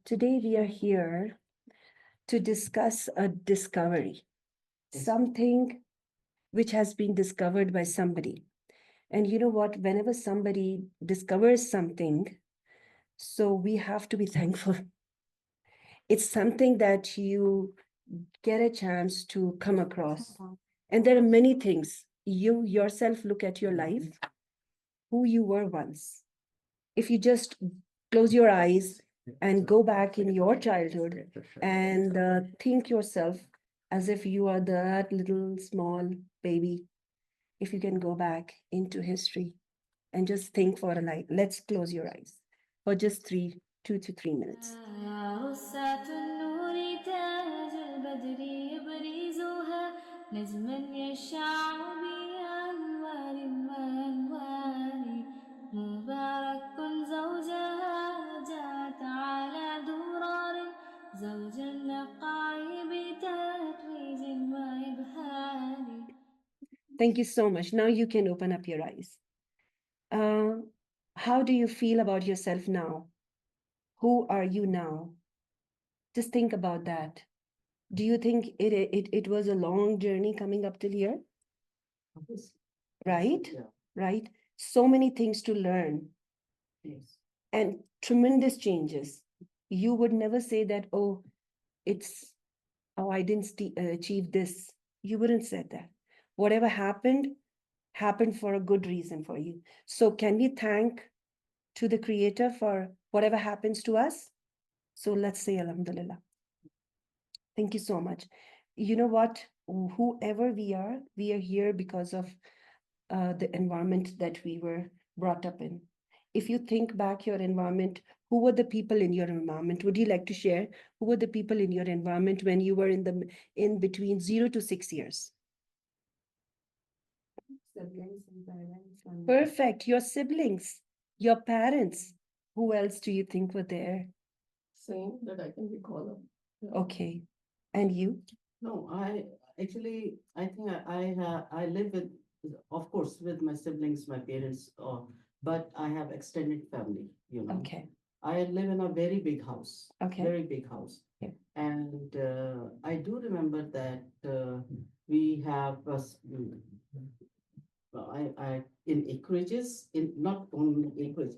Today we are here to discuss a discovery, something which has been discovered by somebody. And you know what? Whenever somebody discovers something, so we have to be thankful. It's something that you get a chance to come across. And there are many things. You yourself look at your life, who you were once. If you just close your eyes and go back in your childhood and think yourself as if you are that little small baby, if you can go back into history and just think for a life. Let's close your eyes for just 2 to 3 minutes. غصة النور تاج البدر يبرزها نجما يشع بأنوار وأنوار مبارك زوجها جاءت على درار زوج النقاع بتتويج وإبهار. Thank you so much. Now you can open up your eyes. Uh, how do you feel about yourself now? Who are you now? Just think about that. Do you think it was a long journey coming up till here? Right? Yeah. Right? So many things to learn Yes. and tremendous changes. You would never say that, oh, it's, oh, I didn't achieve this. You wouldn't say that. Whatever happened for a good reason for you. So can we thank to the Creator for whatever happens to us? So let's say Alhamdulillah. Thank you so much. You know what? Whoever we are here because of the environment that we were brought up in. If you think back your environment, who were the people in your environment? Would you like to share who were the people in your environment when you were in between 0 to 6 years? Siblings and parents and Perfect. Your siblings, your parents. Who else do you think were there? same that I can recall of. Yeah. Okay. And you? No, I actually I think I live with, of course, with my siblings, my parents, but I have extended family, you know. Okay. I live in a very big house, Okay. very big house. Yeah. And I do remember that we have in acreages, in not only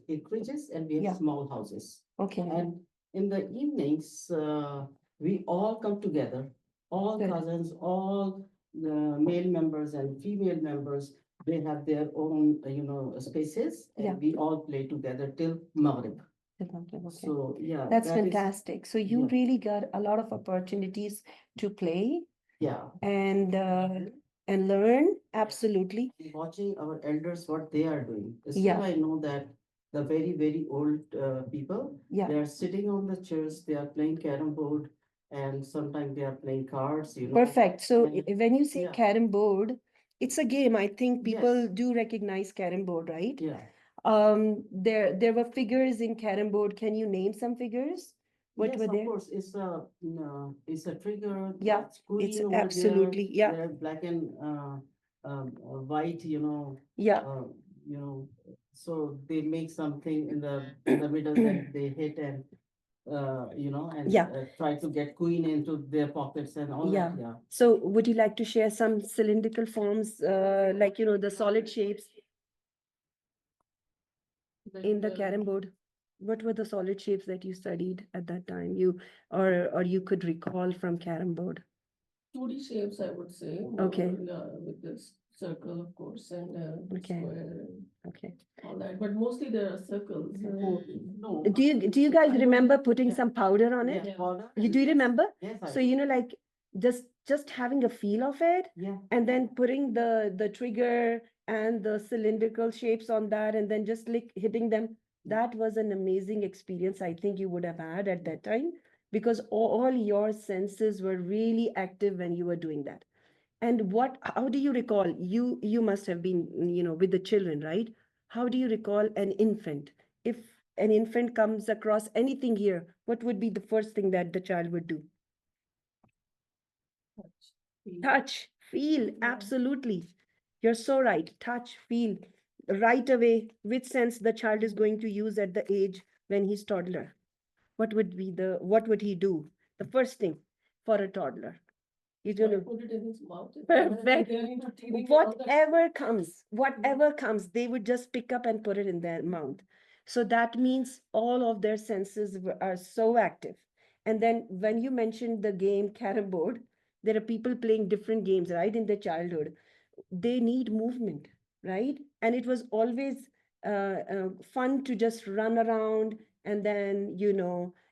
acreages, and we have Yeah. small houses. Okay. And in the evenings, we all come together, all Good. cousins, all the male members and female members. They have their own, spaces, and Yeah. we all play together till Maghrib. Okay. So yeah, That's that is fantastic. So you yeah. really got a lot of opportunities to play Yeah. and learn. Absolutely. Watching our elders what they are doing. Still, Yeah. I know that the very very old people, Yeah. they are sitting on the chairs, they are playing carom board, and sometimes they are playing cards. Perfect. So And when you say yeah. carom board, it's a game. I think people Yes. do recognize carom board, right? Yeah. There were figures in carom board. Can you name some figures? What Yes, were of there? course. It's a trigger. Yeah, It's queen it's over absolutely, yeah. there are black and white. Yeah. So they make something in the middle that they hit and Yeah. try to get queen into their pockets and all Yeah. that. Yeah. So would you like to share some cylindrical forms, like, the solid shapes in the carom board? What were the solid shapes that you studied at that time? Or you could recall from carom board? 2D shapes, I would say. Okay. With this circle, of course, and Okay. square and Okay. all that. But mostly there are circles. No. Do you guys remember putting Yeah. some powder on it? Yeah. Powder. You do you remember? Yes. So like just having a feel of it, Yeah. and then putting the trigger and the cylindrical shapes on that, and then just like hitting them. That was an amazing experience I think you would have had at that time, because all your senses were really active when you were doing that. And how do you recall? You must have been, with the children, right? How do you recall an infant? If an infant comes across anything here, what would be the first thing that the child would do? Touch, feel, absolutely. You're so right. Touch, feel. Right away, which sense the child is going to use at the age when he's toddler? what would he do? The first thing for a toddler. He's Or gonna put it in his mouth. and perfect. they're into teething and all that. Whatever comes, they would just pick up and put it in their mouth. So that means all of their senses are so active. And then when you mentioned the game carom board, there are people playing different games, right, in their childhood. They need movement, right? And it was always fun to just run around, and then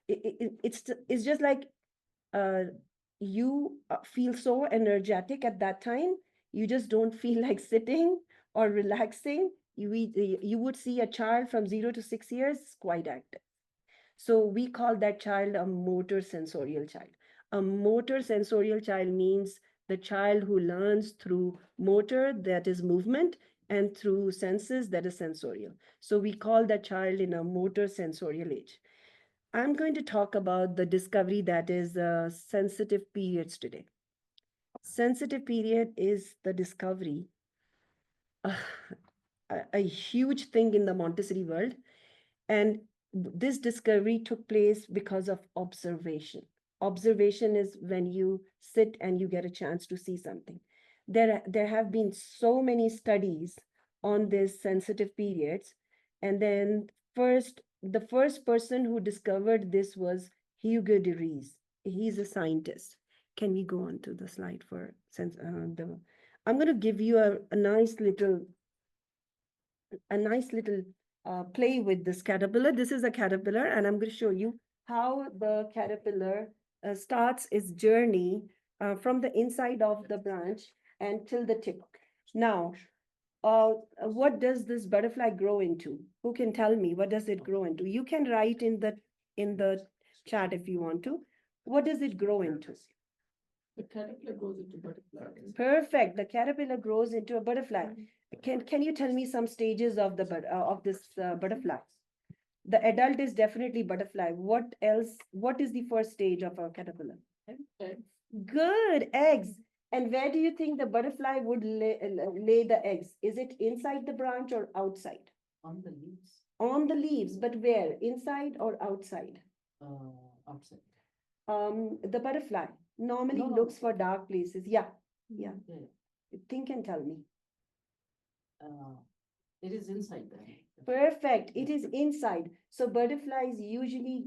it's just like uh, you feel so energetic at that time. You just don't feel like sitting or relaxing. You would see a child from 0 to 6 years quite active. So we call that child a motor sensorial child. A motor sensorial child means the child who learns through motor, that is movement, and through senses, that is sensorial. So we call that child in a motor sensorial age. I'm going to talk about the discovery that is sensitive periods today. Sensitive period is the discovery, uh, a huge thing in the Montessori world. And this discovery took place because of observation. Observation is when you sit and you get a chance to see something. There have been so many studies on this sensitive periods. And then the first person who discovered this was Hugo de Vries. He's a scientist. Can we go on to the slide for I'm going to give you a nice little play with this caterpillar. This is a caterpillar, and I'm going to show you how the caterpillar starts its journey from the inside of the branch and till the tip. Now, what does this butterfly grow into? Who can tell me what does it grow into? You can write in the chat if you want to. What does it grow into? The caterpillar goes into butterfly. Perfect. The caterpillar grows into a butterfly. Can you tell me some stages of this butterfly? The adult is definitely butterfly. What else? What is the first stage of a caterpillar? Eggs. Good, eggs. And where do you think the butterfly would lay the eggs? Is it inside the branch or outside? On the leaves, On the leaves, but where? Inside or outside? outside. The butterfly normally No, no. looks for dark places. Yeah, yeah. Yeah, Think and tell me. it is inside there. Perfect. It is inside. So butterflies usually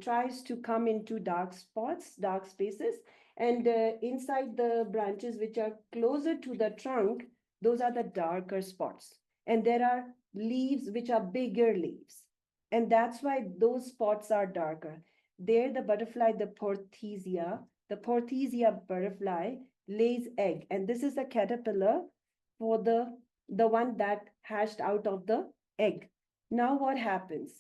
tries to come into dark spots, dark spaces, and inside the branches which are closer to the trunk, those are the darker spots. And there are leaves which are bigger leaves. And that's why those spots are darker. There, the butterfly, the Porthesia butterfly lays egg. And this is a caterpillar for the one that hatched out of the egg. Now what happens?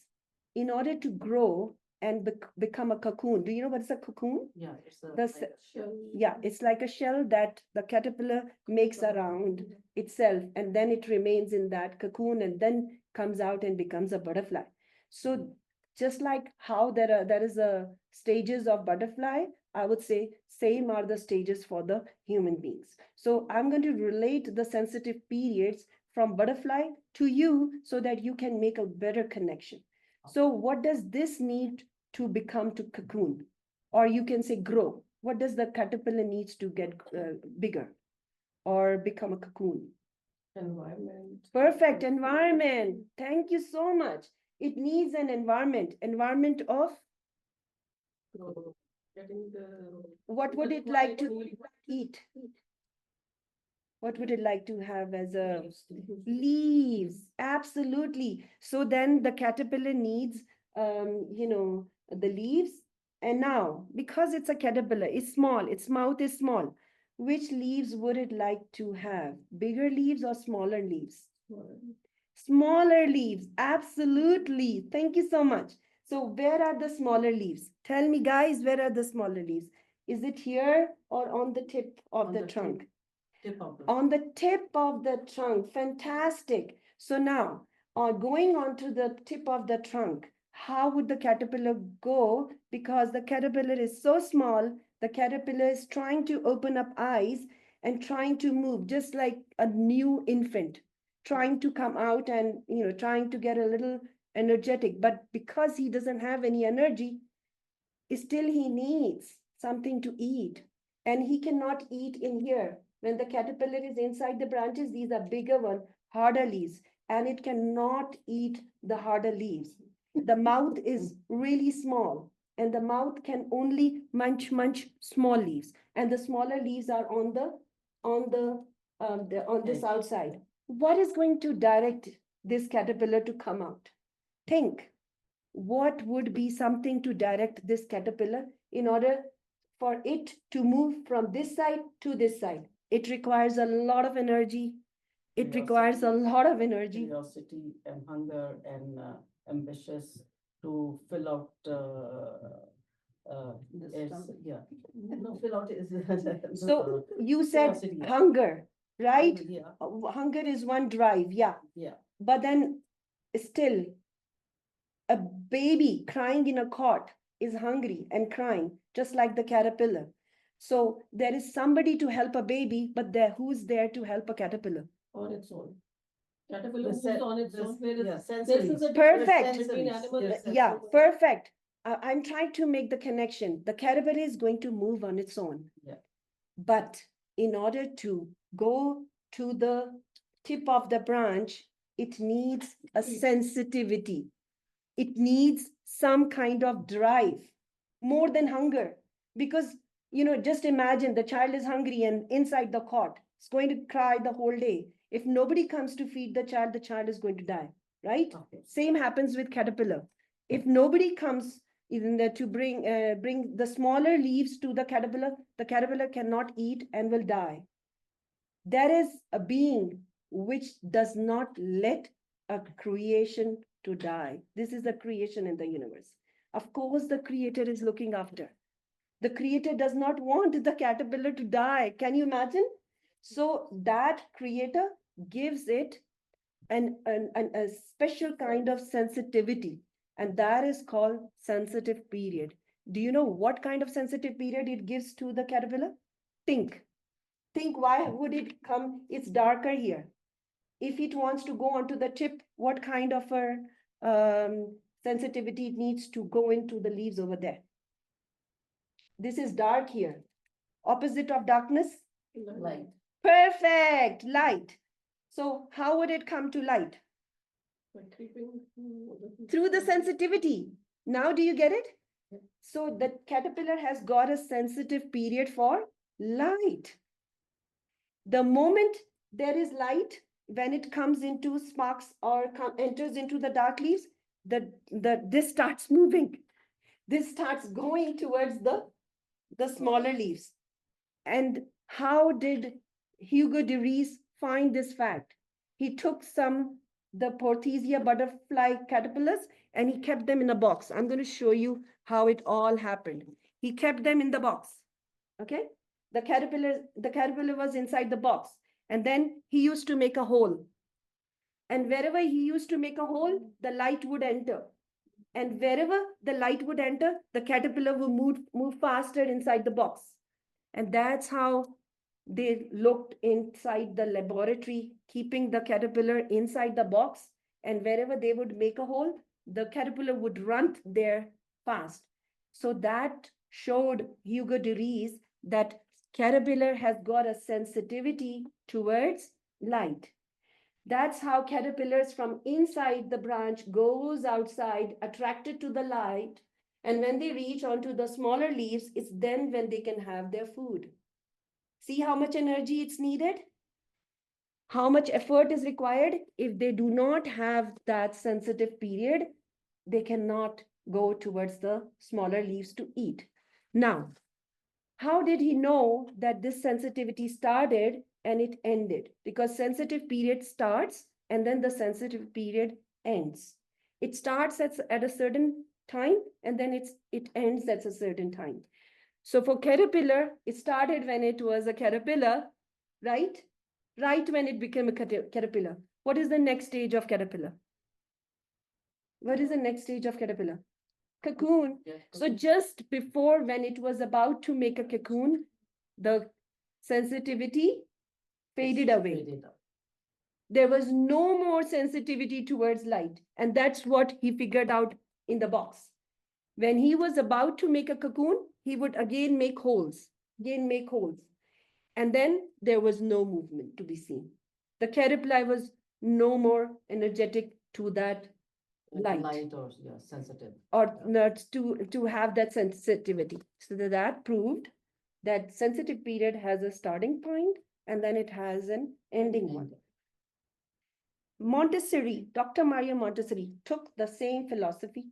In order to grow and become a cocoon, do you know what is a cocoon? Yeah, it's a The like Shell. Yeah, it's like a shell that the caterpillar makes around itself, and then it remains in that cocoon and then comes out and becomes a butterfly. So just like how there is a stages of butterfly, I would say same are the stages for the human beings. So I'm going to relate the sensitive periods from butterfly to you so that you can make a better connection. So what does this need to become to cocoon? Or you can say grow. What does the caterpillar needs to get bigger or become a cocoon? Environment. Perfect environment. Thank you so much. It needs an environment of So getting the. what would it like to eat? What would it like to have as a leaves? Absolutely. So then the caterpillar needs, the leaves. And now, because it's a caterpillar, it's small, its mouth is small. Which leaves would it like to have? Bigger leaves or smaller leaves? Smaller leaves, absolutely. Thank you so much. So where are the smaller leaves? Tell me, guys, where are the smaller leaves? Is it here or on the tip of On the the trunk? tip of the. On the tip of the trunk. Fantastic. So now, going on to the tip of the trunk, how would the caterpillar go? Because the caterpillar is so small, the caterpillar is trying to open up eyes and trying to move, just like a new infant, trying to come out and, trying to get a little energetic. But because he doesn't have any energy, still he needs something to eat. And he cannot eat in here. When the caterpillar is inside the branches, these are bigger one, harder leaves, and it cannot eat the harder leaves. The mouth is really small, and the mouth can only munch small leaves, and the smaller leaves are on this Edge. outside. What is going to direct this caterpillar to come out? Think, what would be something to direct this caterpillar in order for it to move from this side to this side? It requires a lot of energy. It requires a lot of energy. Curiosity and hunger and ambitious to fill out. Yeah. No, fill out is. So you said Curiosity. hunger, right? Yeah. Hunger is one drive, yeah. Yeah. But then still, a baby crying in a cot is hungry and crying, just like the caterpillar. So there is somebody to help a baby, but who's there to help a caterpillar? On its own. Caterpillar The moves sen- on its the- own. Whereas yeah, this sensory. is a Perfect. difference between animals. Yes, Yeah, sensory. perfect. I'm trying to make the connection. The caterpillar is going to move on its own. Yeah. But in order to go to the tip of the branch, it needs a sensitivity. It needs some kind of drive, more than hunger. Because, just imagine the child is hungry and inside the cot, it's going to cry the whole day. If nobody comes to feed the child is going to die, right? Okay. Same happens with caterpillar. If nobody comes even there to bring the smaller leaves to the caterpillar cannot eat and will die. There is a being which does not let a creation to die. This is a creation in the universe. Of course, the creator is looking after. The creator does not want the caterpillar to die. Can you imagine? So that creator gives it a special kind of sensitivity, and that is called sensitive period. Do you know what kind of sensitive period it gives to the caterpillar? Think. Think, why would it come? It's darker here. If it wants to go onto the tip, what kind of a sensitivity it needs to go into the leaves over there? This is dark here. Opposite of darkness? Light. Perfect, light. So how would it come to light? By creeping Through the sensitivity. Now do you get it? So the caterpillar has got a sensitive period for light. The moment there is light, when it comes into sparks or enters into the dark leaves, this starts moving. This starts going towards the smaller leaves. And how did Hugo de Vries find this fact? He took the Porthesia butterfly caterpillars and he kept them in a box. I'm going to show you how it all happened. He kept them in the box. Okay? The caterpillar was inside the box. And then he used to make a hole. And wherever he used to make a hole, the light would enter. And wherever the light would enter, the caterpillar would move faster inside the box. And that's how they looked inside the laboratory, keeping the caterpillar inside the box. And wherever they would make a hole, the caterpillar would run there fast. So that showed Hugo de Vries that caterpillar has got a sensitivity towards light. That's how caterpillars from inside the branch goes outside, attracted to the light. And when they reach onto the smaller leaves, it's then when they can have their food. See how much energy it's needed? How much effort is required? If they do not have that sensitive period, they cannot go towards the smaller leaves to eat. Now, how did he know that this sensitivity started and it ended? Because sensitive period starts and then the sensitive period ends. It starts at a certain time and then it ends at a certain time. So for caterpillar, it started when it was a caterpillar, right? Right when it became a caterpillar. What is the next stage of caterpillar? What is the next stage of caterpillar? Cocoon. So just before, when it was about to make a cocoon, the sensitivity faded away. There was no more sensitivity towards light. And that's what he figured out in the box. When he was about to make a cocoon, he would again make holes, and then there was no movement to be seen. The caterpillar was no more energetic to that light. Light or yeah, sensitive. Or Yeah. not to have that sensitivity. So that proved that sensitive period has a starting point and then it has an ending one. Dr. Maria Montessori took the same philosophy,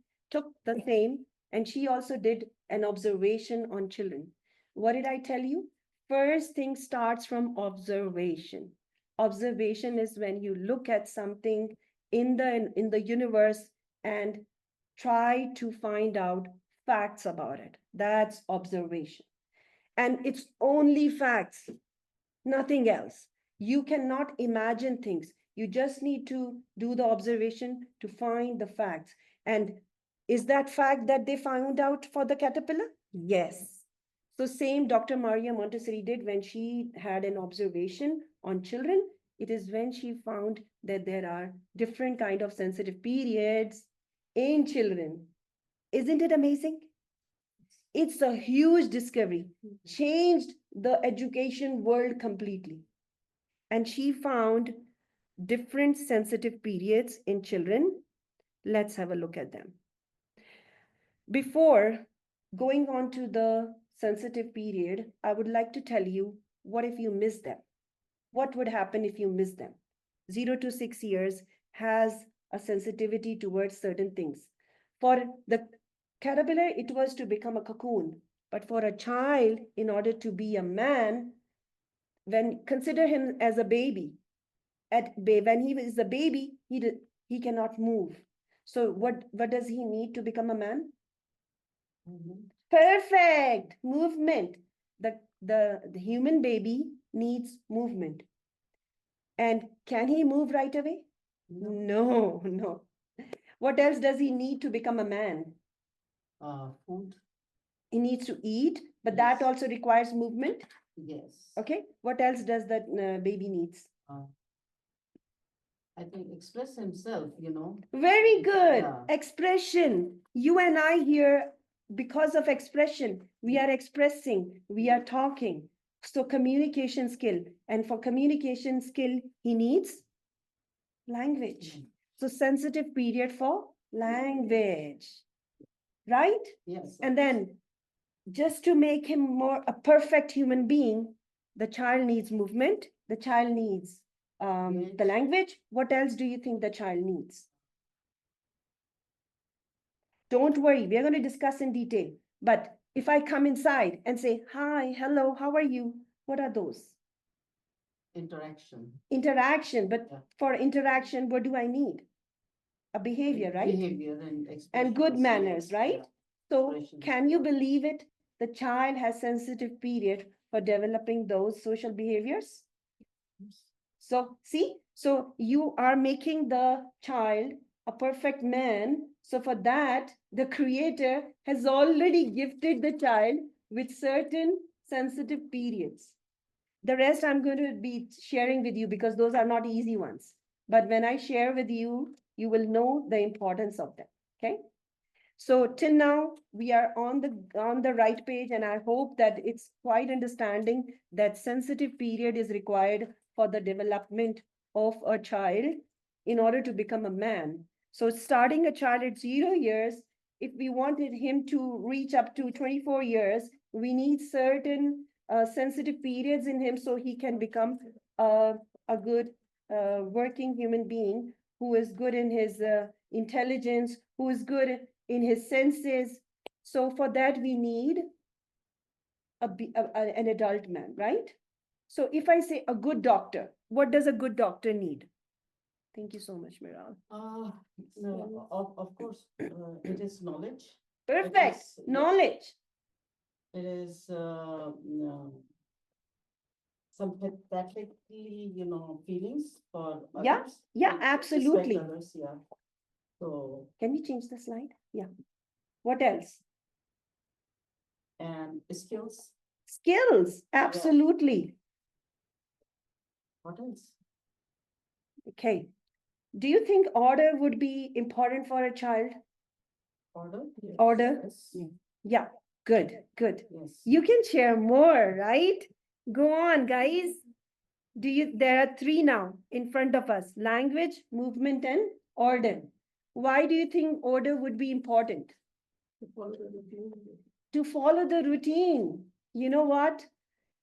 and she also did an observation on children. What did I tell you? First thing starts from observation. Observation is when you look at something in the universe and try to find out facts about it. That's observation. And it's only facts, nothing else. You cannot imagine things. You just need to do the observation to find the facts. And is that fact that they found out for the caterpillar? Yes. So same Dr. Maria Montessori did when she had an observation on children. It is when she found that there are different kind of sensitive periods in children. Isn't it amazing? It's a huge discovery, changed the education world completely. And she found different sensitive periods in children. Let's have a look at them. Before going on to the sensitive period, I would like to tell you, what if you miss them? What would happen if you miss them? 0 to 6 years has a sensitivity towards certain things. For the caterpillar, it was to become a cocoon. But for a child, in order to be a man, consider him as a baby. When he is a baby, he cannot move. So what does he need to become a man? Perfect. Movement. The human baby needs movement. And can he move right away? No, no. What else does he need to become a man? Food. He needs to eat, but that Yes. also requires movement. Yes. Okay. What else does that baby needs? I think express himself, you know. Very good. Yeah. Expression. You and I here, because of expression, we are expressing, we are talking. So communication skill. And for communication skill, he needs language. So sensitive period for language. Right? Yes. And then just to make him more a perfect human being, the child needs movement, the child needs the language. What else do you think the child needs? Don't worry, we're going to discuss in detail. But if I come inside and say, hi, hello, how are you? What are those? Interaction. Interaction. But Yeah. for interaction, what do I need? A behavior, right? Behavior and expression. And good manners, right? Yeah. So Expressions. can you believe it? The child has sensitive period for developing those social behaviors. So see, so you are making the child a perfect man. So for that, the creator has already gifted the child with certain sensitive periods. The rest I'm going to be sharing with you because those are not easy ones. But when I share with you, you will know the importance of them. Okay. So till now, we are on the right page, and I hope that it's quite understanding that sensitive period is required for the development of a child in order to become a man. So starting a child at 0 years, if we wanted him to reach up to 24 years, we need certain sensitive periods in him so he can become a good working human being who is good in his intelligence, who is good in his senses. So for that, we need an adult man, right? So if I say a good doctor, what does a good doctor need? Thank you so much, Miral. No, of course, it is knowledge. Perfect. Yes. Knowledge. It is no, sympathetically, you know, feelings for Yeah, others. yeah, Respect absolutely. others, yeah. So, Can we change the slide? Yeah. What else? and skills, Skills. Absolutely. what else? Okay. Do you think order would be important for a child? Order? Yes. Order? Yes. Yeah, good, good. Yes. You can share more, right? Go on, guys. There are three now in front of us: language, movement, and order. Why do you think order would be important? To follow the routine. To follow the routine. You know what?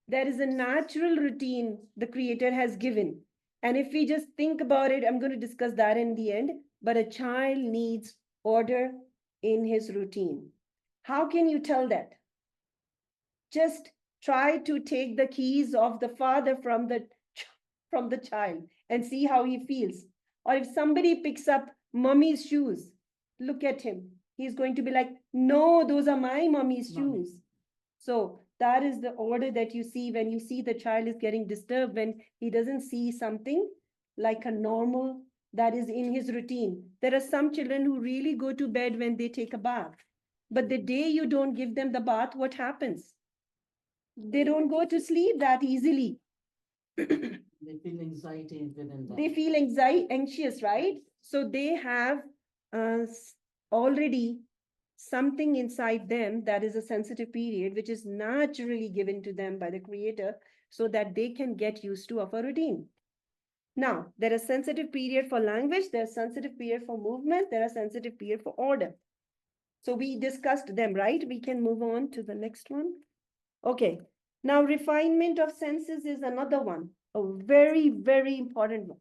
There is a natural routine the creator has given. And if we just think about it, I'm going to discuss that in the end. But a child needs order in his routine. How can you tell that? Just try to take the keys of the father from the child and see how he feels. Or if somebody picks up mommy's shoes, look at him. He's going to be like, no, those are my mommy's shoes. So that is the order that you see when you see the child is getting disturbed, when he doesn't see something like a normal that is in his routine. There are some children who really go to bed when they take a bath. But the day you don't give them the bath, what happens? They don't go to sleep that easily. They feel anxiety within them. They feel anxious, right? So they have already something inside them that is a sensitive period, which is naturally given to them by the creator so that they can get used to of a routine. Now, there is sensitive period for language, there's sensitive period for movement, there are sensitive period for order. So we discussed them, right? We can move on to the next one. Okay. Now, refinement of senses is another one, a very, very important one.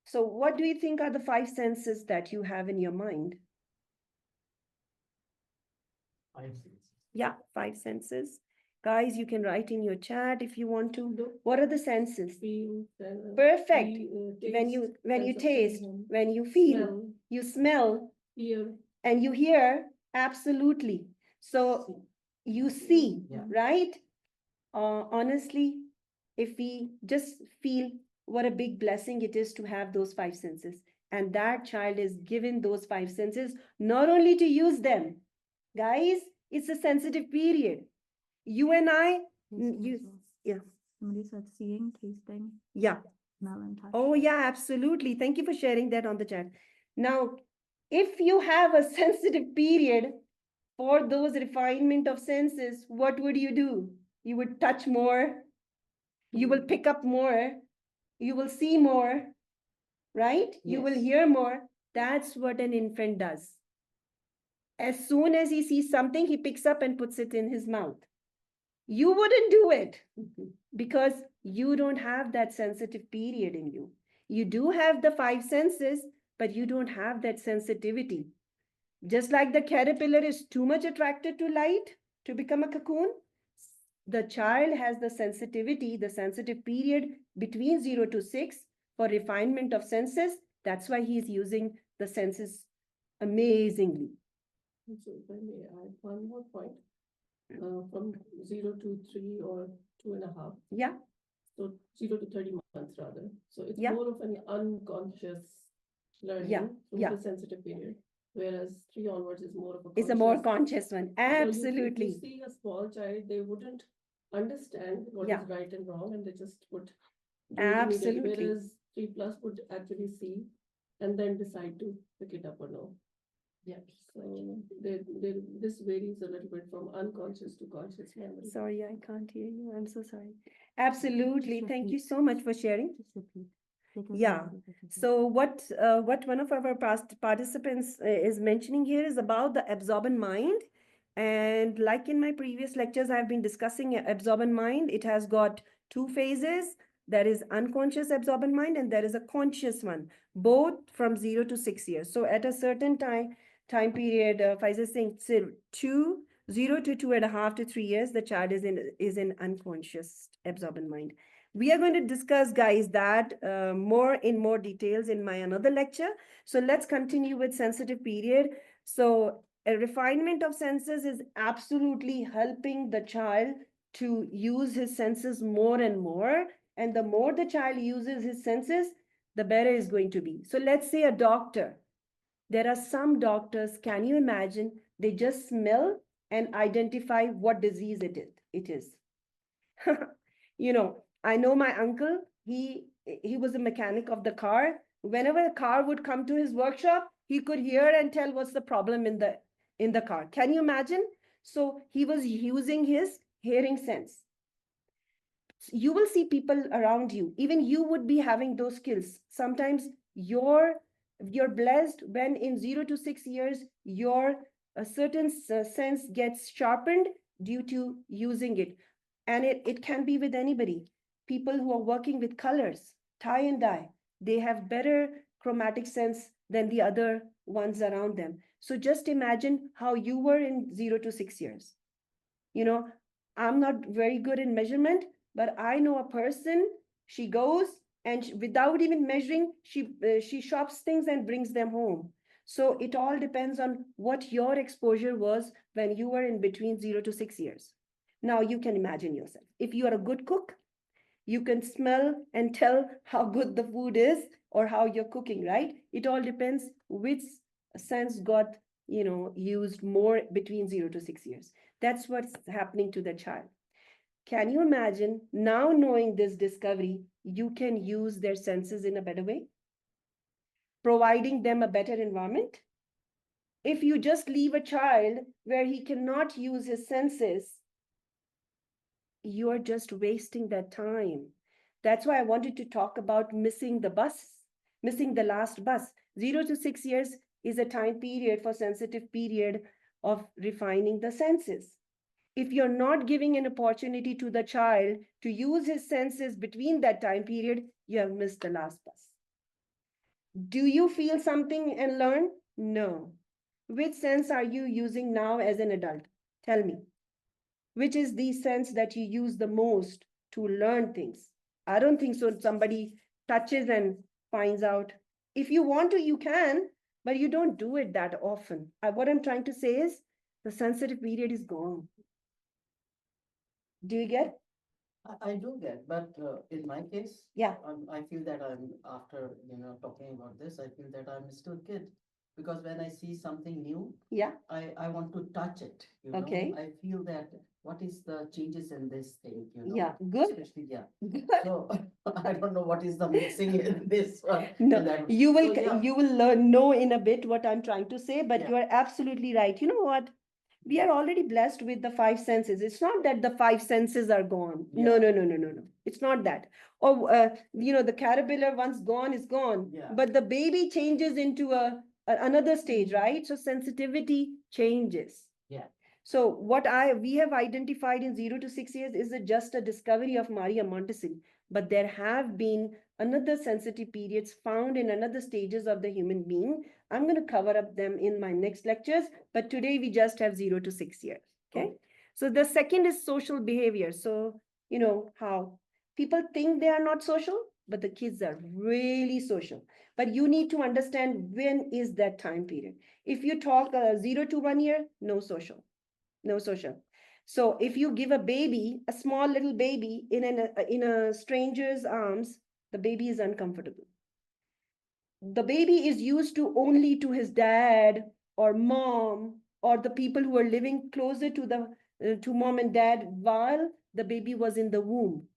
So what do you think are the 5 senses that you have in your mind? 5 senses. Yeah, 5 senses. Guys, you can write in your chat if you want to. What are the senses? Feel. Perfect. Taste, when you sense of taste, feeling, when you feel, smell, you smell, hear. and you hear, absolutely. So you see, Yeah. right? Honestly, if we just feel what a big blessing it is to have those 5 senses, and that child is given those 5 senses, not only to use them, guys, it's a sensitive period. You and I, yeah. Somebody said seeing, tasting, Yeah. smell, and touch. Oh, yeah, absolutely. Thank you for sharing that on the chat. Now, if you have a sensitive period for those refinement of senses, what would you do? You would touch more, you will pick up more, you will see more, right? You will Yes. hear more. That's what an infant does. As soon as he sees something, he picks up and puts it in his mouth. You wouldn't do it because you don't have that sensitive period in you. You do have the 5 senses, but you don't have that sensitivity. Just like the caterpillar is too much attracted to light to become a cocoon, the child has the sensitivity, the sensitive period between 0 to 6 for refinement of senses. That's why he is using the senses amazingly. So if I may add one more point, from 0 to 3 or 2.5. Yeah. So 0 to 30 months rather. So it's Yeah. more of an unconscious learning Yeah. through Yeah. the sensitive period, whereas 3 onwards is more of a It's a more conscious. conscious one. So if Absolutely. you see a small child, they wouldn't understand what Yeah. is right and wrong, and they just would do it Absolutely. immediately, whereas 3+ would actually see and then decide to pick it up or no. Yeah. So this varies a little bit from unconscious to conscious memory. Sorry, I can't hear you. I'm so sorry. Absolutely. Thank you so much for sharing. Yeah. So what one of our past participants is mentioning here is about the absorbent mind. And like in my previous lectures, I've been discussing absorbent mind. It has got 2 phases. There is unconscious absorbent mind and there is a conscious one, both from 0 to 6 years. So at a certain time period, Faisal is saying 0 to 2.5 to 3 years, the child is in unconscious absorbent mind. We are going to discuss, guys, that more details in my another lecture. So let's continue with sensitive period. So a refinement of senses is absolutely helping the child to use his senses more and more. And the more the child uses his senses, the better it's going to be. So let's say a doctor. There are some doctors, can you imagine, they just smell and identify what disease it is. You know, I know my uncle, he was a mechanic of the car. Whenever a car would come to his workshop, he could hear and tell what's the problem in in the car. Can you imagine? So he was using his hearing sense. You will see people around you, even you would be having those skills. Sometimes you're blessed when in 0 to 6 years your a certain sense gets sharpened due to using it. And it can be with anybody. People who are working with colors, tie and dye, they have better chromatic sense than the other ones around them. So just imagine how you were in 0 to 6 years. You know, I'm not very good in measurement, but I know a person, she goes and without even measuring, she shops things and brings them home. So it all depends on what your exposure was when you were in between 0 to 6 years. Now you can imagine yourself. If you are a good cook, you can smell and tell how good the food is or how you're cooking, right? It all depends which sense got, used more between 0 to 6 years. That's what's happening to the child. Can you imagine now knowing this discovery, you can use their senses in a better way, providing them a better environment? If you just leave a child where he cannot use his senses, you're just wasting that time. That's why I wanted to talk about missing the bus, missing the last bus. 0 to 6 years is a time period for sensitive period of refining the senses. If you're not giving an opportunity to the child to use his senses between that time period, you have missed the last bus. Do you feel something and learn? No. Which sense are you using now as an adult? Tell me. Which is the sense that you use the most to learn things? I don't think so. Somebody touches and finds out. If you want to, you can, but you don't do it that often. What I'm trying to say is the sensitive period is gone. Do you get? I do get, but in my case, Yeah. I feel that I'm after, talking about this, I feel that I'm still kid. Because when I see something new, Yeah. I want to touch it, Okay. I feel that what is the changes in this thing, Yeah. Good. especially, yeah. Good. So I don't know what is the mixing in this one. No, in that one. you will So, yeah. you will learn know in a bit what I'm trying to say, but Yeah. you are absolutely right. You know what? We are already blessed with the five senses. It's not that the five senses are gone. No, Yeah. no, no, no, no, no. It's not that. Or the caterpillar once gone is gone. Yeah. But the baby changes into another stage, right? So sensitivity changes. Yeah. So what we have identified in 0 to 6 years is just a discovery of Maria Montessori, but there have been another sensitive periods found in another stages of the human being. I'm going to cover up them in my next lectures, but today we just have 0 to 6 years. Okay. So the second is social behavior. So, how people think they are not social, but the kids are really social. But you need to understand when is that time period. If you talk 0 to 1 year, no social. No social. So if you give a baby, a small little baby in a stranger's arms, the baby is uncomfortable. The baby is used to only to his dad or mom or the people who are living closer to the to mom and dad while the baby was in the womb,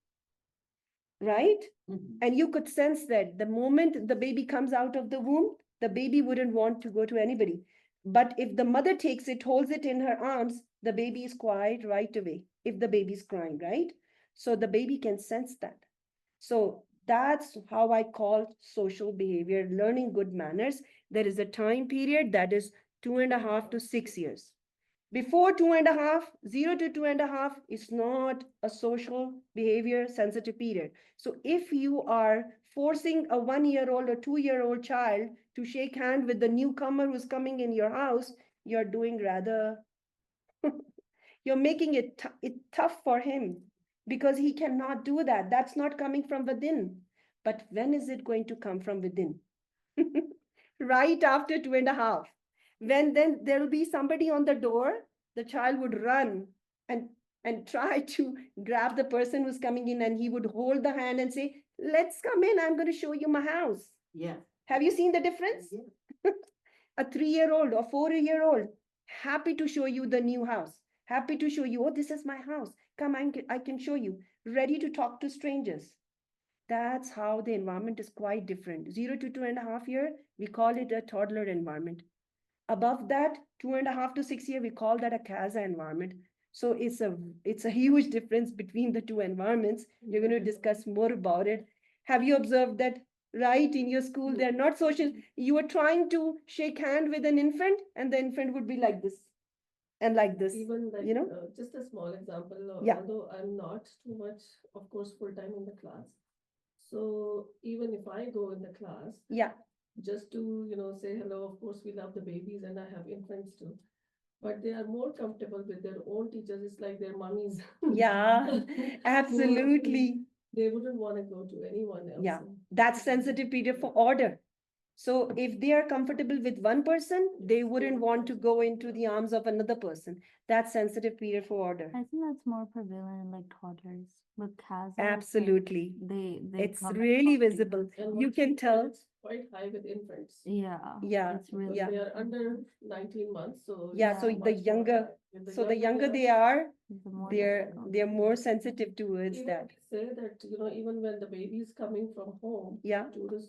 right? Mhm. And you could sense that the moment the baby comes out of the womb, the baby wouldn't want to go to anybody. But if the mother takes it, holds it in her arms, the baby is quiet right away. If the baby is crying, right? So the baby can sense that. So that's how I call social behavior, learning good manners. There is a time period that is 2.5 to 6 years. Before 2.5, 0 to 2.5 is not a social behavior sensitive period. So if you are forcing a 1-year-old or 2-year-old child to shake hand with the newcomer who's coming in your house, you're doing rather, you're making it tough for him because he cannot do that. That's not coming from within. But when is it going to come from within? Right after 2.5. When then there will be somebody on the door, the child would run and try to grab the person who's coming in, and he would hold the hand and say, let's come in, I'm going to show you my house. Yeah. Have you seen the difference? Yeah. A 3-year-old or 4-year-old, happy to show you the new house, happy to show you, oh, this is my house, come, I can show you, ready to talk to strangers. That's how the environment is quite different. 0 to 2.5 year, we call it a toddler environment. Above that, 2.5 to 6 year, we call that a CASA environment. So it's a huge difference between the two environments. You're going to discuss more about it. Have you observed that right in your school, they're not social? You are trying to shake hand with an infant, and the infant would be like this and like this. Even like, you know? just a small example, Yeah. although I'm not too much, of course, full-time in the class. So even if I go in the class, Yeah, just to, say hello, of course, we love the babies and I have infants too. But they are more comfortable with their own teachers. It's like their mummies. yeah, absolutely. They wouldn't want to go to anyone else. Yeah, that's sensitive period for order. So if they are comfortable with one person, they wouldn't want to go into the arms of another person. That's sensitive period for order. I think that's more prevalent in like toddlers with CASA. it's like Absolutely. They It's come really from visible. And You once can you tell. it's quite high with infants. Yeah. Yeah, It's really yeah. They are under 19 months, so. Yeah, it's so much the more younger, high. With so the younger they are, are, the more they're difficult. they're more sensitive towards even that. we say that, even when the baby is coming from home. Yeah. To this,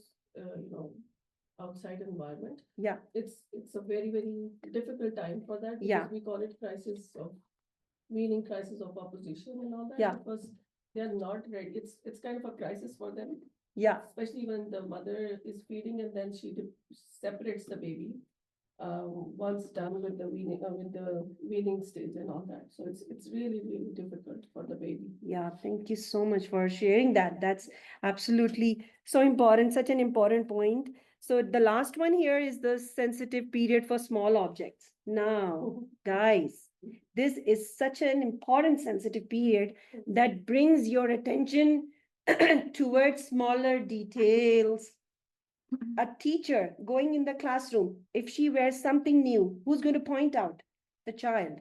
outside environment. Yeah, It's a very, very difficult time for that. Yeah. Because we call it crisis of opposition and all that. Yeah. Because they are not ready. It's kind of a crisis for them. yeah, Especially when the mother is feeding and then she separates the baby. Once done with the weaning stage and all that. So it's really, really difficult for the baby. yeah. Thank you so much for sharing that. That's absolutely so important, such an important point. So the last one here is the sensitive period for small objects. Now, guys, this is such an important sensitive period that brings your attention towards smaller details. A teacher going in the classroom, if she wears something new, who's going to point out? The child.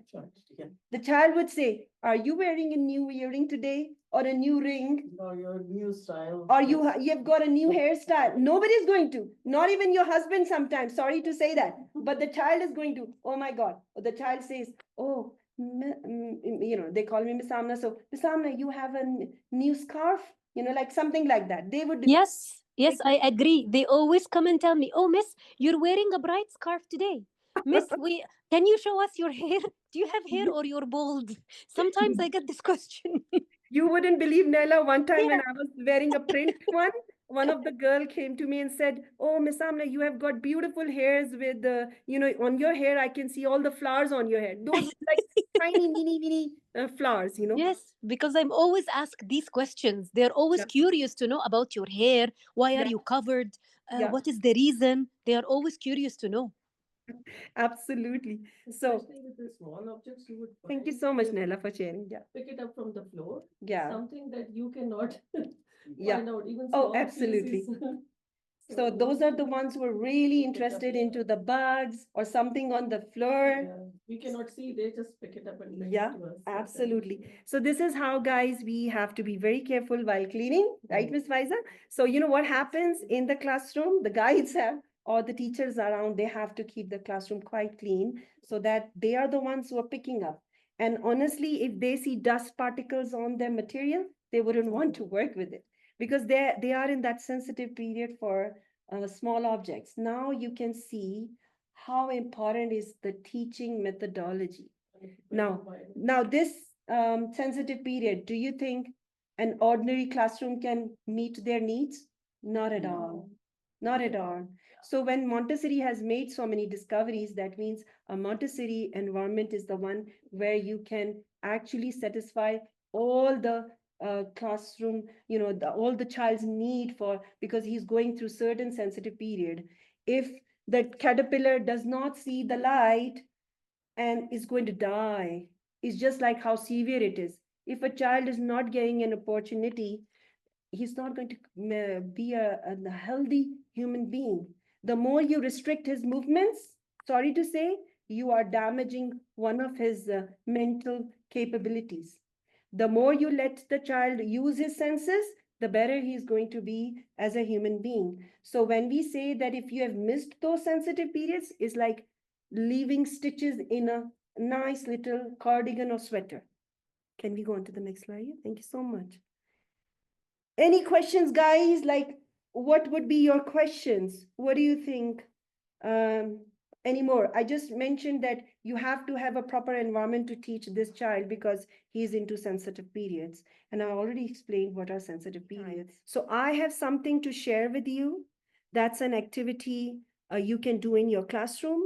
Yeah. The child would say, are you wearing a new earring today or a new ring? Or your new style. Or you've got a new hairstyle? Nobody's going to, not even your husband sometimes, sorry to say that, but the child is going to, oh my God. Or the child says, oh, they call me Miss Amna. So Miss Amna, you have a new scarf, like something like that. They would. Yes, yes, I agree. They always come and tell me, "Oh, miss, you're wearing a bright scarf today. Miss, can you show us your hair? Do you have hair or you're bald?" Sometimes I get this question. You wouldn't believe, Nella, one time when Yeah. I was wearing a print one of the girl came to me and said, oh, Miss Amna, you have got beautiful hairs with the, on your hair, I can see all the flowers on your hair. Those like tiny, mini flowers, Yes, because I'm always asked these questions. They're always Yeah. curious to know about your hair. Why are Yeah. you covered? Yeah. What is the reason? They are always curious to know. Absolutely. So Especially with the small objects, you would. thank you find so much, they Nella, for sharing. Yeah. Pick it up from the floor. Yeah. Something that you cannot Yeah. find out, even Oh, small absolutely. pieces. So those are the ones who are really interested into the bugs or something on the floor. Yeah, we cannot see, they just pick it up and bring Yeah, it to us. like that. absolutely. So this is how, guys, we have to be very careful while cleaning, right, Miss Faiza? So you know what happens in the classroom? The guides have, or the teachers around, they have to keep the classroom quite clean so that they are the ones who are picking up. And honestly, if they see dust particles on their material, they wouldn't want to work with it because they are in that sensitive period for small objects. Now you can see how important is the teaching methodology. Now this sensitive period, do you think an ordinary classroom can meet their needs? Not at all. Not at all. So when Montessori has made so many discoveries, that means a Montessori environment is the one where you can actually satisfy all the classroom, all the child's need for, because he's going through certain sensitive period. If the caterpillar does not see the light, and is going to die. It's just like how severe it is. If a child is not getting an opportunity, he's not going to be a healthy human being. The more you restrict his movements, sorry to say, you are damaging one of his mental capabilities. The more you let the child use his senses, the better he's going to be as a human being. So when we say that if you have missed those sensitive periods, it's like leaving stitches in a nice little cardigan or sweater. Can we go on to the next slide? Thank you so much. Any questions, guys? Like, what would be your questions? What do you think? anymore. I just mentioned that you have to have a proper environment to teach this child because he's into sensitive periods. And I already explained what are sensitive periods. So I have something to share with you. That's an activity you can do in your classroom.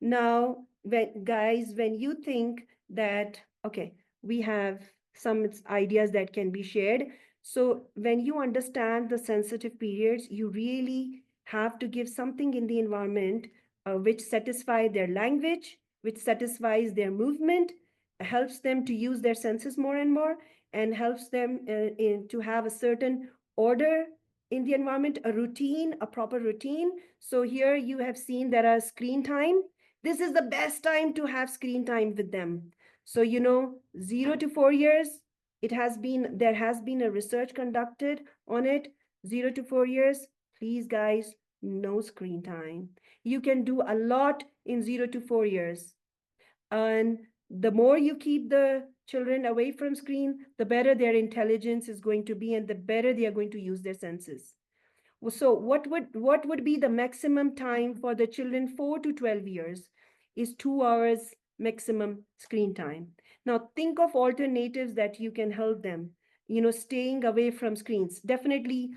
Now, when you think that, okay, we have some ideas that can be shared. So when you understand the sensitive periods, you really have to give something in the environment which satisfy their language, which satisfies their movement, helps them to use their senses more and more, and helps them to have a certain order in the environment, a routine, a proper routine. So here you have seen there are screen time. This is the best time to have screen time with them. So, 0 to 4 years, there has been a research conducted on it. 0 to 4 years, please guys, no screen time. You can do a lot in 0 to 4 years. And the more you keep the children away from screen, the better their intelligence is going to be and the better they are going to use their senses. So what would be the maximum time for the children 4 to 12 years is 2 hours maximum screen time. Now think of alternatives that you can help them, staying away from screens. Definitely,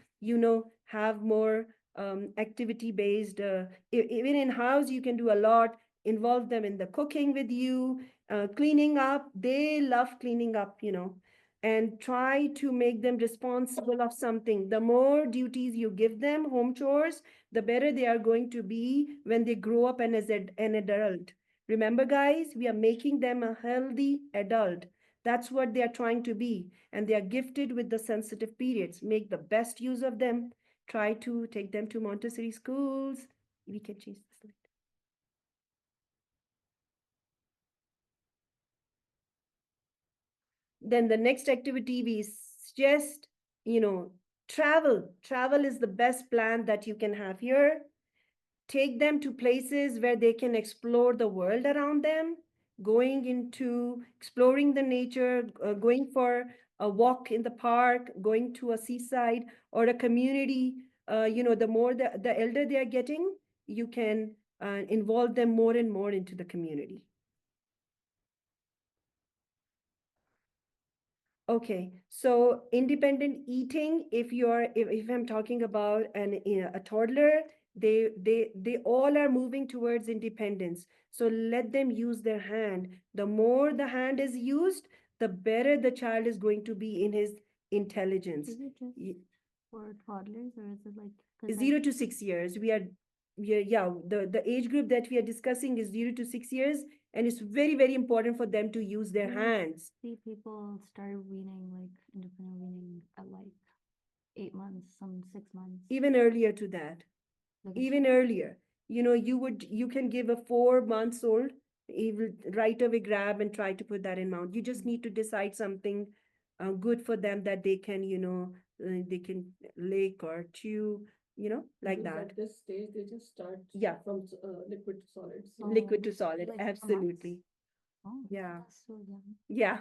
have more activity based, even in house, you can do a lot, involve them in the cooking with you, cleaning up. They love cleaning up, and try to make them responsible of something. The more duties you give them, home chores, the better they are going to be when they grow up and as an adult. Remember, guys, we are making them a healthy adult. That's what they are trying to be. And they are gifted with the sensitive periods. Make the best use of them. Try to take them to Montessori schools. We can change the slide. Then the next activity we suggest, travel. Travel is the best plan that you can have here. Take them to places where they can explore the world around them, going into exploring the nature, going for a walk in the park, going to a seaside or a community. The more the elder they are getting, you can involve them more and more into the community. Okay, so independent eating, if I'm talking about a toddler, they all are moving towards independence. So let them use their hand. The more the hand is used, the better the child is going to be in his intelligence. Is it just for toddlers or is it like 'cause 0 to 6 years. The age group that we are discussing is 0 to 6 years, and it's very, very important for them to use their Mm. hands. see people start weaning like independent weaning at like 8 months, some 6 months. Even earlier to that. Like a Even earlier, you can give a 4 months old, he will right away grab and try to put that in mouth. You just need to decide something good for them that they can, they can lick or chew, like Because that. at this stage, they just start Yeah. from liquid to solid. So Liquid to solid, like 4 months? absolutely. Oh, Yeah. that's so young. Yeah.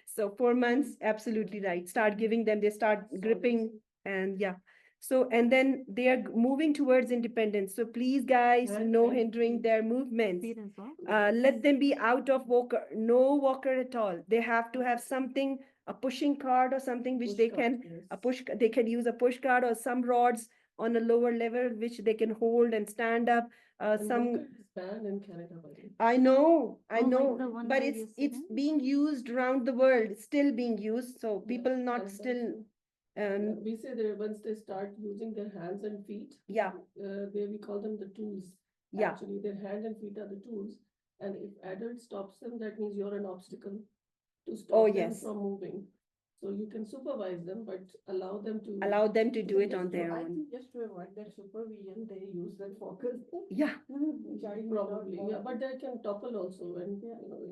So 4 months, absolutely right. Start giving them, they start gripping and yeah. So, and then they are moving towards independence. So please, guys, And- no and hindering feet. their movements. Feet as well. Let them be out of walker, no walker at all. They have to have something, a pushing cart or something which Push they cart, can, yes. they can use a push cart or some rods on a lower level which they can hold and stand up. And Some walker is banned in Canada, by the way. I know, Oh, like know, the one but where it's you sit in? being used around the world, it's still being used. So Yeah, people not that's still, true. Yeah, um, we say that once they start using their hands and feet, yeah, we call them the tools. yeah. Actually, their hand and feet are the tools. And if adult stops them, that means you're an obstacle to stop Oh, them yes. from moving. So you can supervise them, but allow them to. Allow them to do it Just on their I own. think just to avoid that supervision, they use that focus. Yeah, Probably, yeah, but they can topple also when,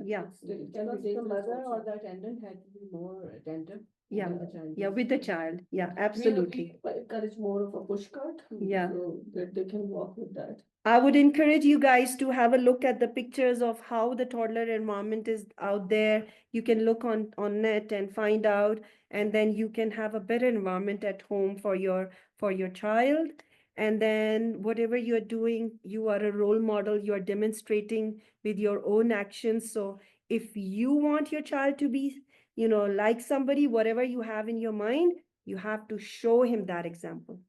Yeah. it can be Because the dangerous mother or also. the attendant had to be more attentive. yeah, when the child yeah, is- with the child. Yeah, We absolutely. encourage more of a push cart. Yeah. So that they can walk with that. I would encourage you guys to have a look at the pictures of how the toddler environment is out there. You can look on net and find out, and then you can have a better environment at home for your child. And then whatever you're doing, you are a role model, you are demonstrating with your own actions. So if you want your child to be, like somebody, whatever you have in your mind, you have to show him that example.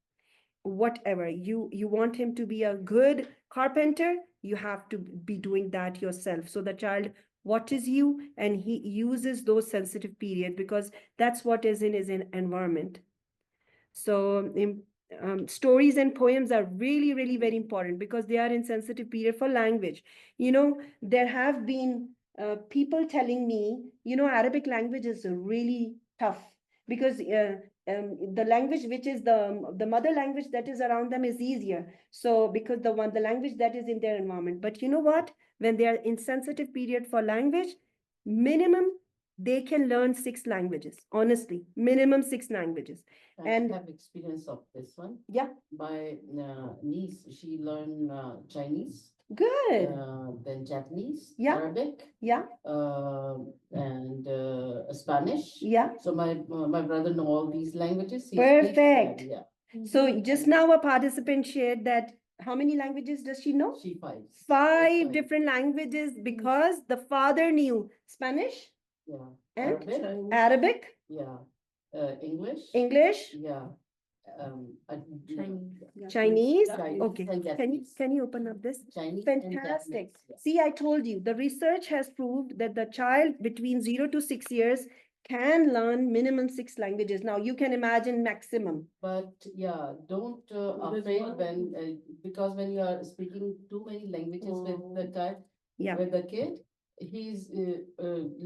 Whatever you want him to be a good carpenter, you have to be doing that yourself. So the child watches you and he uses those sensitive periods because that's what is in his environment. So stories and poems are really, really very important because they are in sensitive period for language. There have been people telling me, Arabic language is really tough because the language which is the mother language that is around them is easier. So because the language that is in their environment. But you know what? When they are in sensitive period for language, minimum they can learn 6 languages. Honestly, minimum 6 languages. I And have experience of this one. yeah, My niece, she learned Chinese, good. then Japanese, Yeah. Arabic, Yeah, and Spanish. yeah. So my brother know all these languages. He speaks, Perfect. yeah, So just now a participant shared that how many languages does she know? she five. Five different languages because the father knew Spanish Yeah, and Arabic, Chinese. Arabic, yeah, English, English, yeah, Chinese. Chinese Okay. and Can you Japanese. open up this? Chinese and Fantastic. Japanese, yeah. See, I told you, the research has proved that the child between 0 to 6 years can learn minimum 6 languages. Now you can imagine maximum. But yeah, don't There's afraid one- when because when you are speaking too many languages with the child, Yeah. with the kid, he's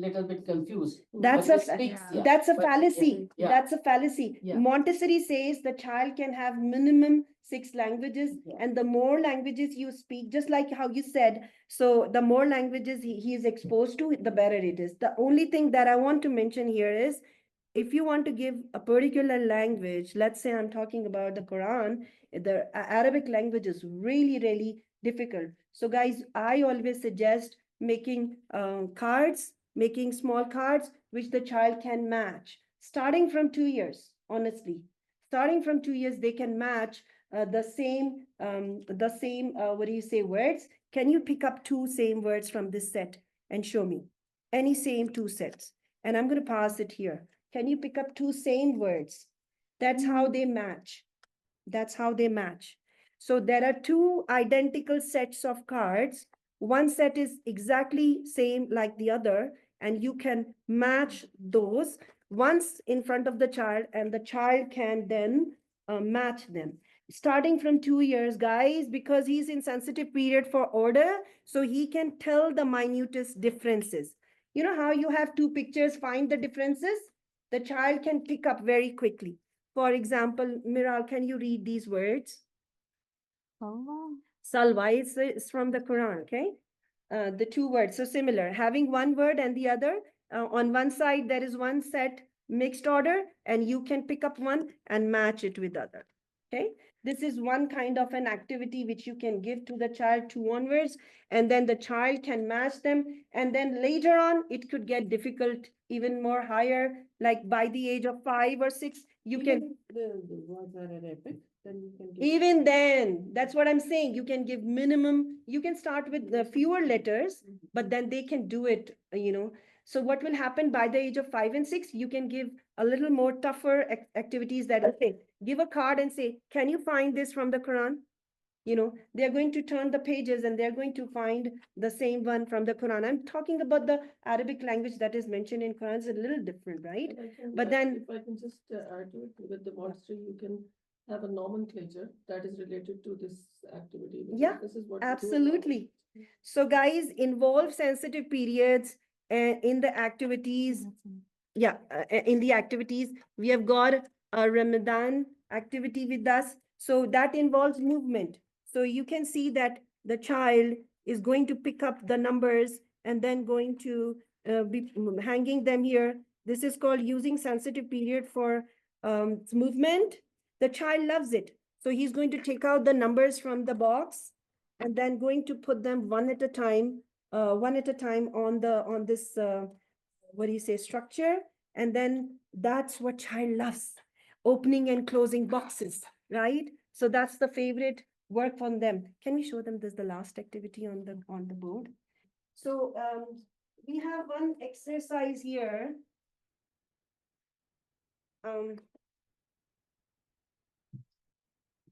little bit confused. That's But a he speaks, Yeah. that's a but- fallacy. yeah. That's a fallacy. Yeah. Montessori says the child can have minimum 6 languages, Yeah. and the more languages you speak, just like how you said, so the more languages he is exposed to, the better it is. The only thing that I want to mention here is if you want to give a particular language, let's say I'm talking about the Quran, the Arabic language is really, really difficult. So guys, I always suggest making cards, making small cards, which the child can match. Starting from 2 years, honestly. Starting from 2 years, they can match the same, what do you say, words. Can you pick up 2 same words from this set and show me? Any same 2 sets. And I'm going to pass it here. Can you pick up 2 same words? That's how they match. That's how they match. So there are 2 identical sets of cards. One set is exactly same like the other, and you can match those once in front of the child, and the child can then match them. Starting from 2 years, guys, because he's in sensitive period for order, so he can tell the minutest differences. You know how you have 2 pictures, find the differences? The child can pick up very quickly. For example, Miral, can you read these words? Oh, Salwa is from the Quran, okay? The 2 words, so similar. Having one word and the other, on one side there is one set mixed order, and you can pick up one and match it with other, okay? This is one kind of an activity which you can give to the child 2 onwards, and then the child can match them. And then later on, it could get difficult, even more higher, like by the age of 5 or 6, you can The words are Arabic, then you can. even then, that's what I'm saying. You can give minimum, you can start with the fewer letters, but then they can do it. So what will happen by the age of 5 and 6, you can give a little more tougher activities that, okay, give a card and say, can you find this from the Quran? They're going to turn the pages and they're going to find the same one from the Quran. I'm talking about the Arabic language that is mentioned in Quran. It's a little different, right? But then- If I can just add to it, with the Montessori, you can have a nomenclature that is related to this activity. because Yeah, This is what. we do in Absolutely. So guys, involve sensitive periods in the activities. Yeah, in the activities, we have got a Ramadan activity with us. So that involves movement. So you can see that the child is going to pick up the numbers and then going to be hanging them here. This is called using sensitive period for movement. The child loves it. So he's going to take out the numbers from the box and then going to put them one at a time on this what do you say, structure. And then that's what child loves, opening and closing boxes, right? So that's the favorite work from them. Can we show them this, the last activity on the board? So we have one exercise here.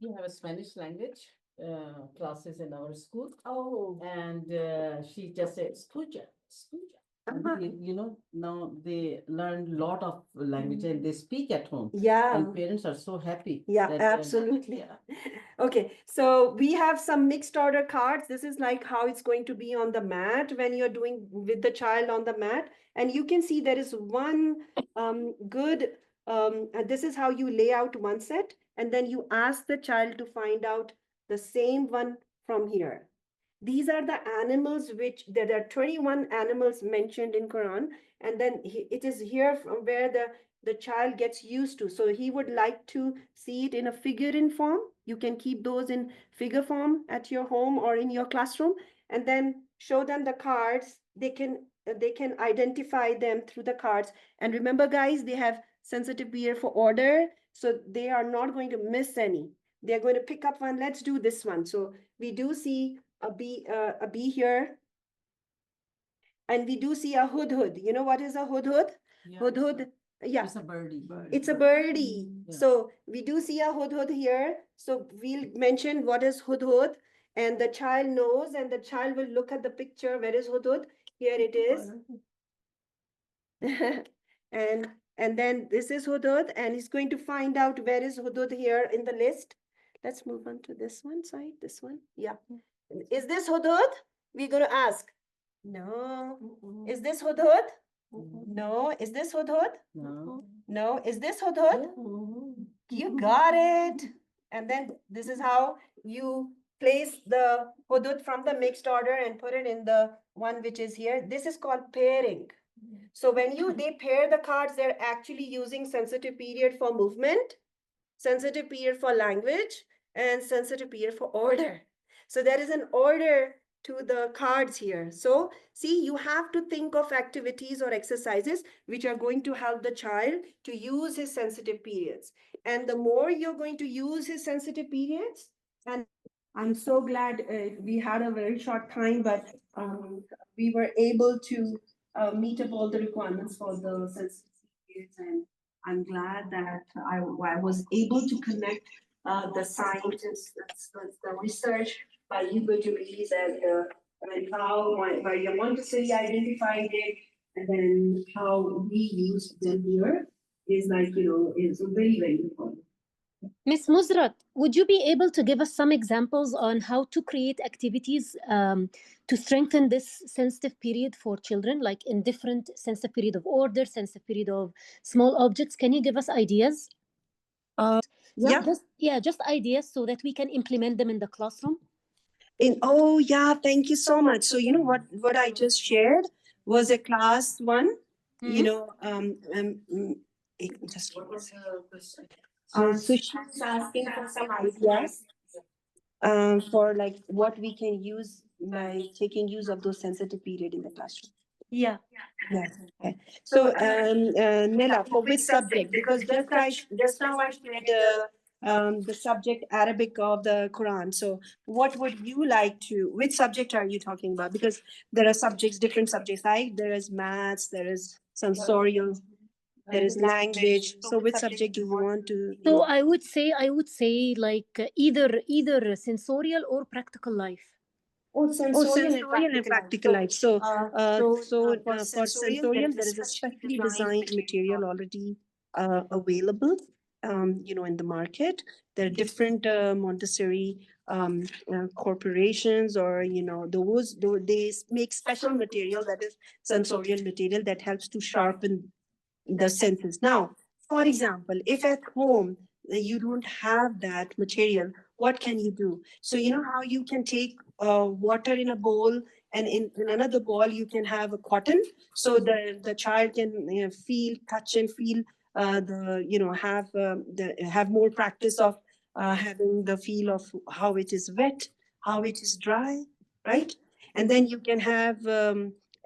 We have a Spanish language classes in our school, Oh, and she just said escucha, escucha. And you know, now they learn a lot of language and they speak at home. yeah. And parents are so happy. Yeah, that, absolutely. yeah. Okay, so we have some mixed order cards. This is like how it's going to be on the mat when you're doing with the child on the mat. And you can see there is one good, this is how you lay out one set, and then you ask the child to find out the same one from here. These are the animals which there are 21 animals mentioned in Quran, and then it is here from where the child gets used to. So he would like to see it in a figure in form. You can keep those in figure form at your home or in your classroom, and then show them the cards. They can identify them through the cards. And remember, guys, they have sensitive ear for order, so they are not going to miss any. They're going to pick up one. Let's do this one. So we do see a bee here, and we do see a hudhud. You know what is a hudhud? Yeah, Hudhud. Yeah, it's a birdie. it's a birdie. Yeah. So we do see a hudhud here. So we'll mention what is hudhud, and the child knows, and the child will look at the picture. Where is hudhud? Here it is. and then this is hudhud, and he's going to find out where is hudhud here in the list. Let's move on to this one side. This one, yeah. Is this hudhud? We're going to ask. No. Is this hudhud? No. Is this hudhud? No. No. Is this hudhud? You got it. And then this is how you place the hudud from the mixed order and put it in the one which is here. This is called pairing. So when they pair the cards, they're actually using sensitive period for movement, sensitive period for language, and sensitive period for order. So there is an order to the cards here. So see, you have to think of activities or exercises which are going to help the child to use his sensitive periods. And the more you're going to use his sensitive periods, and I'm so glad we had a very short time, but we were able to meet up all the requirements for the sensitive periods. And I'm glad that I was able to connect the scientists, the research by UGOJURIs and how by your Montessori identified it, and then how we used them here is like, is very, very important. Miss Muzrat, would you be able to give us some examples on how to create activities to strengthen this sensitive period for children, like in different sensitive period of order, sensitive period of small objects? Can you give us ideas? Yeah. Just ideas so that we can implement them in the classroom. Oh yeah, thank you so much. So you know what I just shared was a class one. You know, just what was her question? So she's asking for some ideas for like what we can use by taking use of those sensitive period in the classroom. Yeah. Yes. Okay. So, Nila, for which subject? Because just now I shared the subject Arabic of the Quran. So, what would you like to? Which subject are you talking about? Because there are subjects, different subjects. Right? There is maths. There is sensorial. There is language. So, which subject do you want to? So I would say like either sensorial or practical life. Oh, sensorial and practical life. So, for sensorial, there is a specially designed material already available, in the market. There are different Montessori corporations, or they make special material that is sensorial material that helps to sharpen the senses. Now, for example, if at home you don't have that material, what can you do? So you know how you can take water in a bowl, and in another bowl you can have a cotton, so the child can feel, touch, and feel have more practice of having the feel of how it is wet, how it is dry, right? And then you can have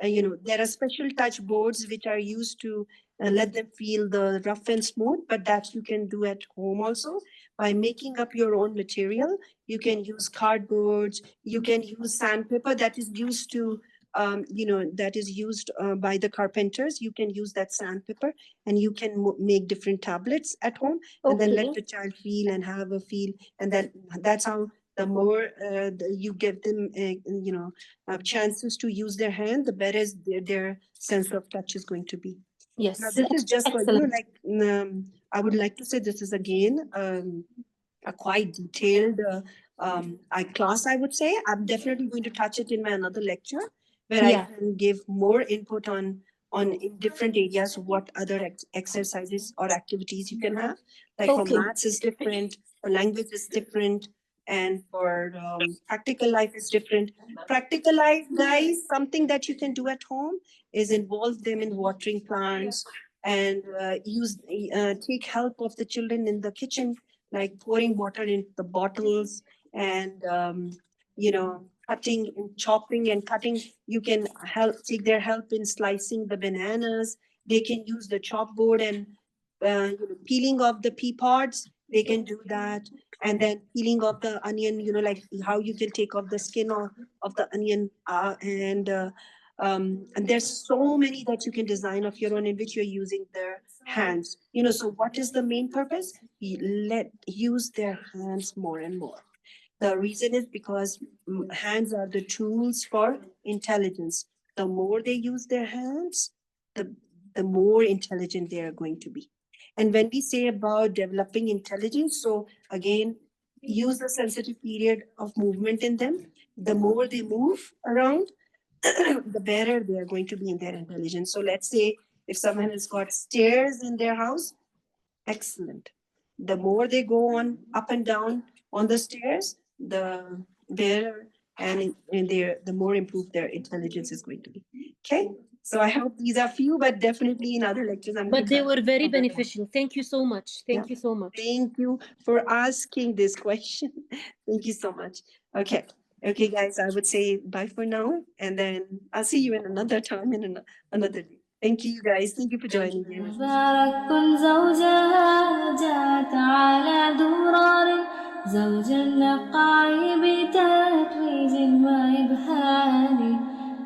there are special touch boards which are used to let them feel the rough and smooth, but that you can do at home also by making up your own material. You can use cardboards, you can use sandpaper that is used to that is used by the carpenters. You can use that sandpaper and you can make different tablets at home, and then let Okay. the child feel and have a feel, and then that's how the more you give them chances to use their hand, the better their sense of touch is going to be. Now, Yes. this is just for Excellent. like I would like to say this is again a quite detailed class. I would say I'm definitely going to touch it in my another lecture where I Yeah. can give more input on in different areas what other exercises or activities you can have. Like for Okay. maths is different, for language is different, and for practical life is different. Practical life, guys, something that you can do at home is involve them in watering plants and take help of the children in the kitchen, like pouring water into the bottles and cutting and chopping and cutting. You can take their help in slicing the bananas. They can use the chopboard and peeling off the pea pods. They can do that, and then peeling off the onion. Like how you can take off the skin of the onion, and there's so many that you can design of your own in which you're using their hands. So what is the main purpose? Use their hands more and more. The reason is because hands are the tools for intelligence. The more they use their hands, the more intelligent they are going to be. And when we say about developing intelligence, so again, use the sensitive period of movement in them. The more they move around, the better they are going to be in their intelligence. So let's say if someone has got stairs in their house, excellent. The more they go on up and down on the stairs, the better and the more improved their intelligence is going to be. Okay. So I hope these are few, but definitely in other lectures I'm going But to they were very cover them. beneficial. Thank you so much. Thank you so much. Thank you for asking this question. Thank you so much. Okay. Okay, guys, I would say bye for now, and then I'll see you in another time in another day. Thank you, guys. Thank you for joining me. مبارك زوجها جاءت على درار زوج النقاع بتتويج وإبهار